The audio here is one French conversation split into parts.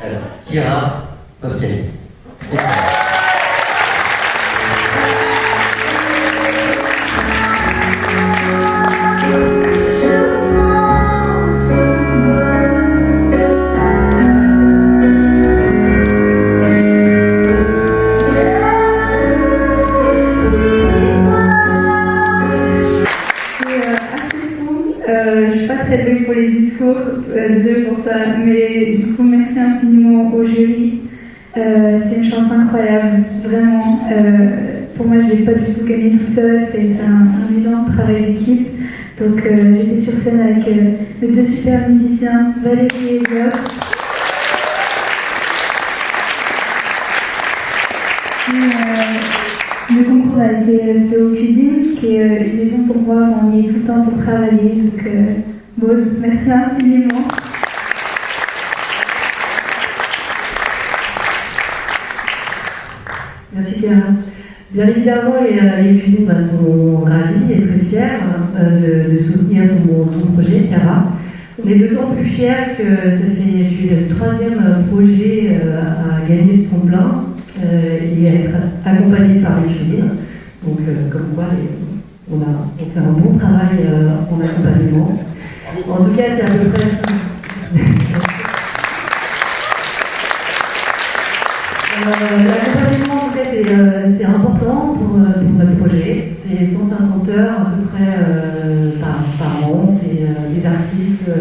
Alors, Chiara Foschelli. Je suis pas très douée pour les discours, désolée pour ça, mais du coup merci infiniment au jury. C'est une chance incroyable, vraiment. Pour moi, je n'ai pas du tout gagné tout seul, c'est un énorme travail d'équipe. Donc j'étais sur scène avec mes deux super musiciens, Valérie et Eliott. Le concours a été fait aux Cuisines, qui est une maison pour moi où on y est tout le temps pour travailler. Donc, Maud, merci infiniment. Merci Chiara. Bien évidemment, les Cuisines sont ravis et très fiers de soutenir ton projet, Chiara. On est d'autant plus fiers que ça fait le troisième projet à gagner ce tremplin et à être accompagné par les Cuisines. Donc, comme quoi, on fait un bon travail en accompagnement. En tout cas, c'est à peu près si. L'accompagnement, en tout cas, c'est important pour notre projet. C'est 150 heures à peu près par an. C'est des artistes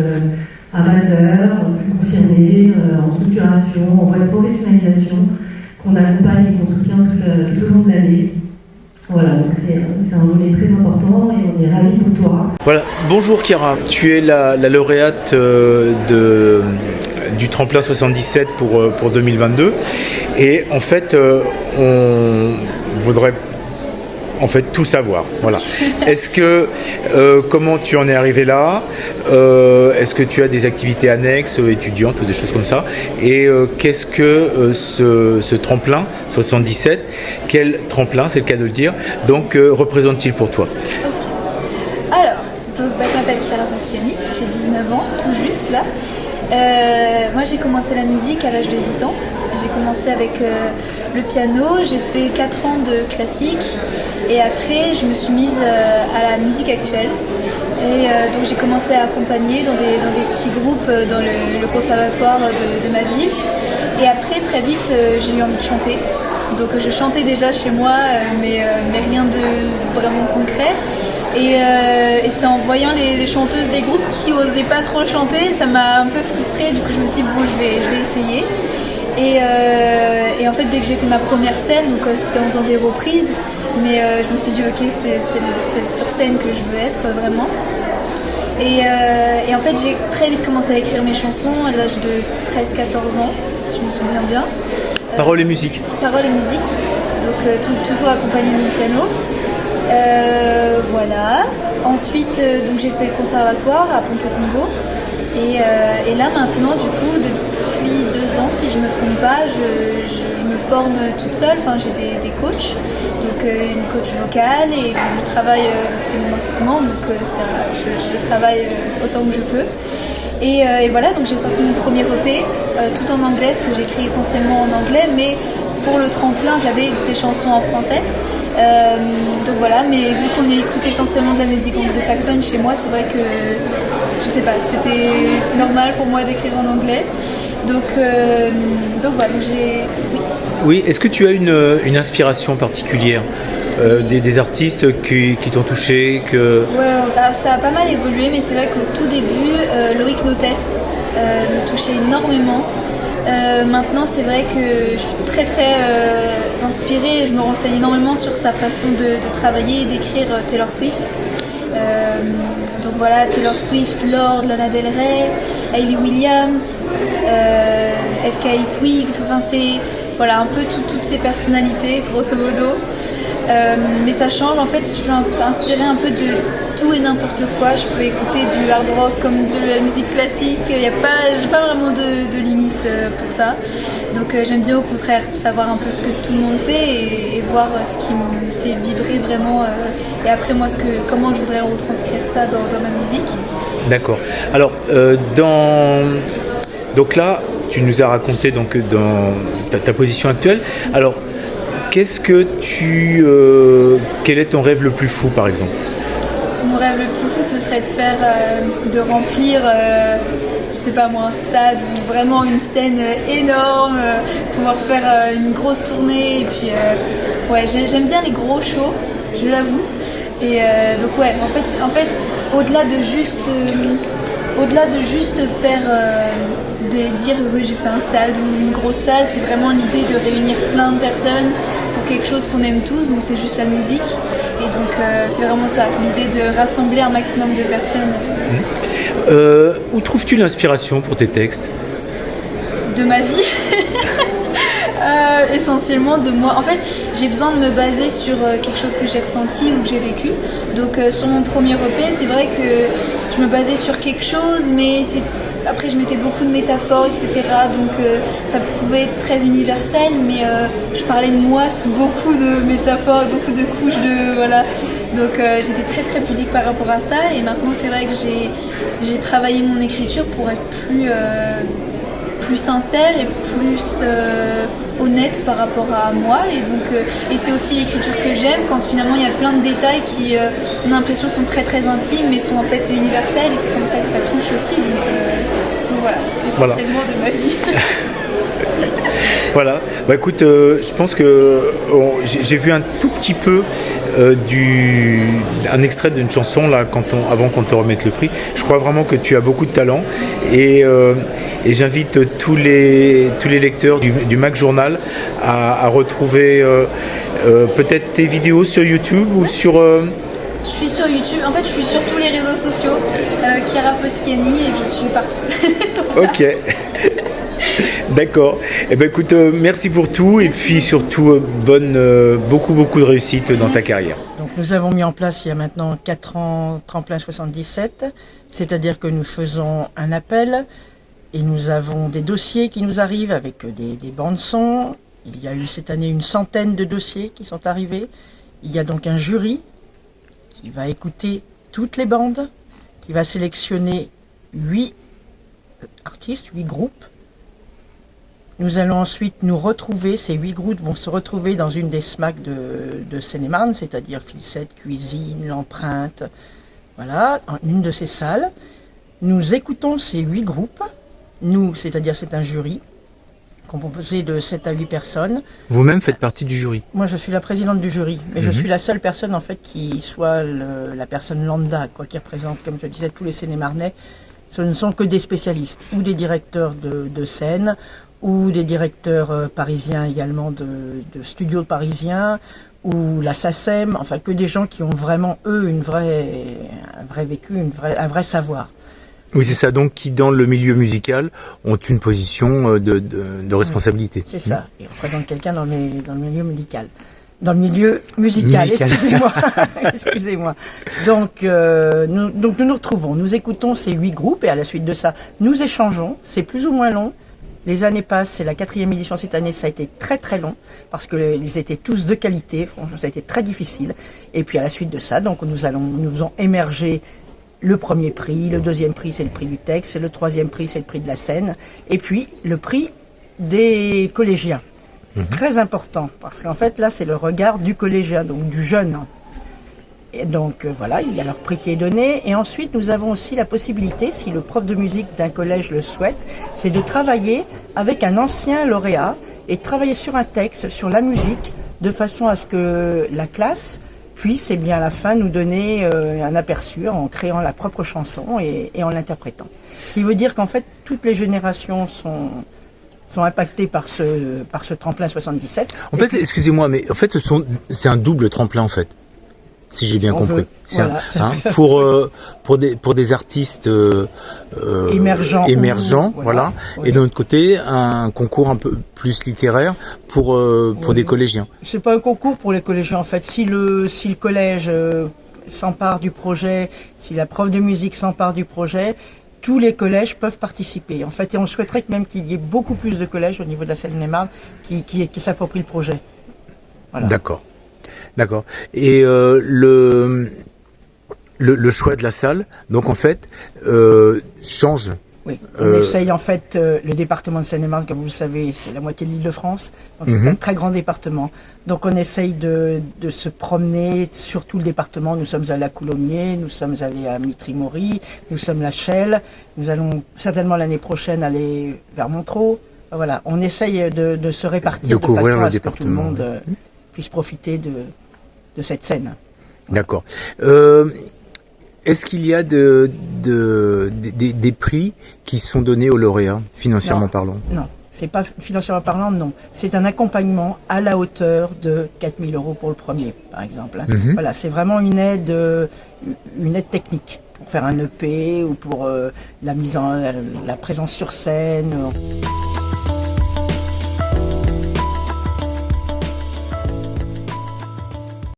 amateurs, plus confirmés, en structuration, en voie de professionnalisation, qu'on accompagne et qu'on soutient tout au long de l'année. Voilà, donc c'est un volet très important et on est ravis pour toi. Voilà, bonjour Chiara, tu es la lauréate du tremplin 77 pour 2022 et en fait on voudrait tout savoir. Voilà. Est-ce que comment tu en es arrivé là? Est-ce que tu as des activités annexes, étudiantes ou des choses comme ça? Et qu'est-ce que ce tremplin 77, quel tremplin, c'est le cas de le dire, donc représente-t-il pour toi? Alors, je m'appelle Chiara Foschelli, j'ai 19 ans, tout juste là. Moi j'ai commencé la musique à l'âge de 8 ans. J'ai commencé avec le piano, j'ai fait 4 ans de classique et après je me suis mise à la musique actuelle. Et donc j'ai commencé à accompagner dans des petits groupes dans le conservatoire de ma ville. Et après très vite j'ai eu envie de chanter. Donc je chantais déjà chez moi mais rien de vraiment concret. Et c'est en voyant les chanteuses des groupes qui osaient pas trop chanter, ça m'a un peu frustrée. Du coup je me suis dit bon je vais essayer. Et en fait dès que j'ai fait ma première scène, donc c'était en faisant des reprises, mais je me suis dit ok c'est sur scène que je veux être vraiment. Et en fait j'ai très vite commencé à écrire mes chansons à l'âge de 13-14 ans, si je me souviens bien. Paroles et musique. Paroles et musique, donc toujours accompagné de mon piano. Voilà. Ensuite, donc j'ai fait le conservatoire à Ponte Combo. Et là maintenant, du coup, depuis 2 ans, si je me trompe pas, je me forme toute seule. Enfin, j'ai des coachs, donc une coach vocale et je travaille. C'est mon instrument, donc je travaille autant que je peux. Et voilà, donc j'ai sorti mon premier EP tout en anglais, ce que j'écris essentiellement en anglais, mais pour le tremplin, j'avais des chansons en français. Donc voilà, mais vu qu'on écoute essentiellement de la musique anglo-saxonne chez moi, c'est vrai que je sais pas, c'était normal pour moi d'écrire en anglais. Donc voilà, donc j'ai. Oui, est-ce que tu as une inspiration particulière des artistes qui t'ont touché Ouais, ça a pas mal évolué, mais c'est vrai qu'au tout début, Loïc Notet me touchait énormément. Maintenant, c'est vrai que je suis très inspirée et je me renseigne énormément sur sa façon de travailler et d'écrire Taylor Swift. Donc voilà, Taylor Swift, Lorde, Lana Del Rey, Hayley Williams, FKA Twigs, enfin c'est voilà, un peu toutes ces personnalités, grosso modo. Mais ça change, en fait, je suis inspirée un peu de tout et n'importe quoi. Je peux écouter du hard rock comme de la musique classique. J'ai pas vraiment de limite pour ça. Donc j'aime bien au contraire savoir un peu ce que tout le monde fait et voir ce qui me fait vibrer vraiment. Et après moi, comment je voudrais retranscrire ça dans ma musique. D'accord. Alors, donc là, tu nous as raconté donc dans ta position actuelle. Alors, quel est ton rêve le plus fou, par exemple? Mon rêve le plus fou, ce serait de remplir, je sais pas moi, un stade ou vraiment une scène énorme, pouvoir faire une grosse tournée. Et puis, ouais, j'aime bien les gros shows, je l'avoue. Et donc ouais, en fait, au-delà de juste faire dire que j'ai fait un stade ou une grosse salle, c'est vraiment l'idée de réunir plein de personnes pour quelque chose qu'on aime tous, donc c'est juste la musique. Et donc c'est vraiment ça, l'idée de rassembler un maximum de personnes. Où trouves-tu l'inspiration pour tes textes? De ma vie. Essentiellement de moi. En fait, j'ai besoin de me baser sur quelque chose que j'ai ressenti ou que j'ai vécu. Donc sur mon premier EP, c'est vrai que je me basais sur quelque chose, mais après je mettais beaucoup de métaphores, etc. Donc ça pouvait être très universel, mais je parlais de moi sous beaucoup de métaphores et beaucoup de couches de... Voilà. Donc j'étais très très pudique par rapport à ça. Et maintenant c'est vrai que j'ai travaillé mon écriture pour être plus sincère et plus honnête par rapport à moi, et donc c'est aussi l'écriture que j'aime, quand finalement il y a plein de détails qui on a l'impression sont très très intimes mais sont en fait universels, et c'est comme ça que ça touche aussi, donc voilà, essentiellement de ma vie. Voilà, bah écoute, je pense que j'ai vu un tout petit peu un extrait d'une chanson là avant qu'on te remette le prix. Je crois vraiment que tu as beaucoup de talent, et j'invite tous les lecteurs du Mac Journal à retrouver peut-être tes vidéos sur YouTube ou sur... Je suis sur YouTube, en fait je suis sur tous les réseaux sociaux, Chiara Foschiani, et je suis partout. Voilà. Ok. D'accord. Eh ben écoute, merci pour tout, et puis surtout beaucoup de réussite dans ta carrière. Donc nous avons mis en place il y a maintenant 4 ans Tremplin 77, c'est-à-dire que nous faisons un appel et nous avons des dossiers qui nous arrivent avec des bandes son. Il y a eu cette année une centaine de dossiers qui sont arrivés. Il y a donc un jury qui va écouter toutes les bandes, qui va sélectionner 8 artistes, 8 groupes. Nous allons ensuite nous retrouver, ces 8 groupes vont se retrouver dans une des SMAC de Seine-et-Marne, c'est-à-dire Filsette, Cuisine, L'Empreinte, voilà, en une de ces salles. Nous écoutons ces 8 groupes, nous, c'est-à-dire c'est un jury, composé de 7 à 8 personnes. Vous-même faites partie du jury? Moi je suis la présidente du jury, mais je suis la seule personne en fait qui soit la personne lambda, quoi, qui représente, comme je disais, tous les Seine-et-Marnais. Ce ne sont que des spécialistes, ou des directeurs de scène, ou des directeurs parisiens également, de studios parisiens, ou la SACEM, enfin que des gens qui ont vraiment, eux, un vrai vécu, un vrai savoir. Oui, c'est ça, donc qui dans le milieu musical ont une position de responsabilité. C'est ça, ils représentent quelqu'un dans le milieu médical. Dans le milieu musical. Excusez-moi. Excusez-moi. Donc nous retrouvons, nous écoutons ces 8 groupes, et à la suite de ça, nous échangeons, c'est plus ou moins long. Les années passent, c'est la 4e édition cette année, ça a été très très long, parce que ils étaient tous de qualité, franchement ça a été très difficile. Et puis à la suite de ça, donc nous faisons émerger le premier prix, le deuxième prix c'est le prix du texte, le troisième prix c'est le prix de la scène, et puis le prix des collégiens. Très important, parce qu'en fait là c'est le regard du collégien, donc du jeune. Et donc voilà, il y a leur prix qui est donné, et ensuite nous avons aussi la possibilité, si le prof de musique d'un collège le souhaite, c'est de travailler avec un ancien lauréat et de travailler sur un texte, sur la musique, de façon à ce que la classe puisse, eh bien, à la fin nous donner un aperçu en créant la propre chanson et en l'interprétant. Ce qui veut dire qu'en fait toutes les générations sont impactées par ce tremplin 77. En fait, excusez-moi, mais en fait c'est un double tremplin en fait. Si j'ai bien compris. Voilà, pour des artistes émergents, voilà. Oui. Et d'un autre côté, un concours un peu plus littéraire pour des collégiens. C'est pas un concours pour les collégiens en fait. Si le collège s'empare du projet, si la prof de musique s'empare du projet, tous les collèges peuvent participer. En fait, et on souhaiterait que même qu'il y ait beaucoup plus de collèges au niveau de la Seine-et-Marne qui s'approprient le projet. Voilà. D'accord. Et le choix de la salle, donc en fait, change Oui, on essaye en fait, le département de Seine-et-Marne, comme vous le savez, c'est la moitié de l'Île-de-France, donc c'est un très grand département. Donc on essaye de se promener sur tout le département. Nous sommes allés à Coulommiers, nous sommes allés à Mitry-Mory, nous sommes à Chelles, nous allons certainement l'année prochaine aller vers Montreux. Voilà, on essaye de se répartir de façon à ce que tout le monde puisse profiter de cette scène. D'accord. Est-ce qu'il y a des prix qui sont donnés aux lauréats, financièrement parlant? Non, c'est pas financièrement parlant, non. C'est un accompagnement à la hauteur de 4 000 € pour le premier, par exemple. Voilà, c'est vraiment une aide technique pour faire un EP ou pour la présence sur scène.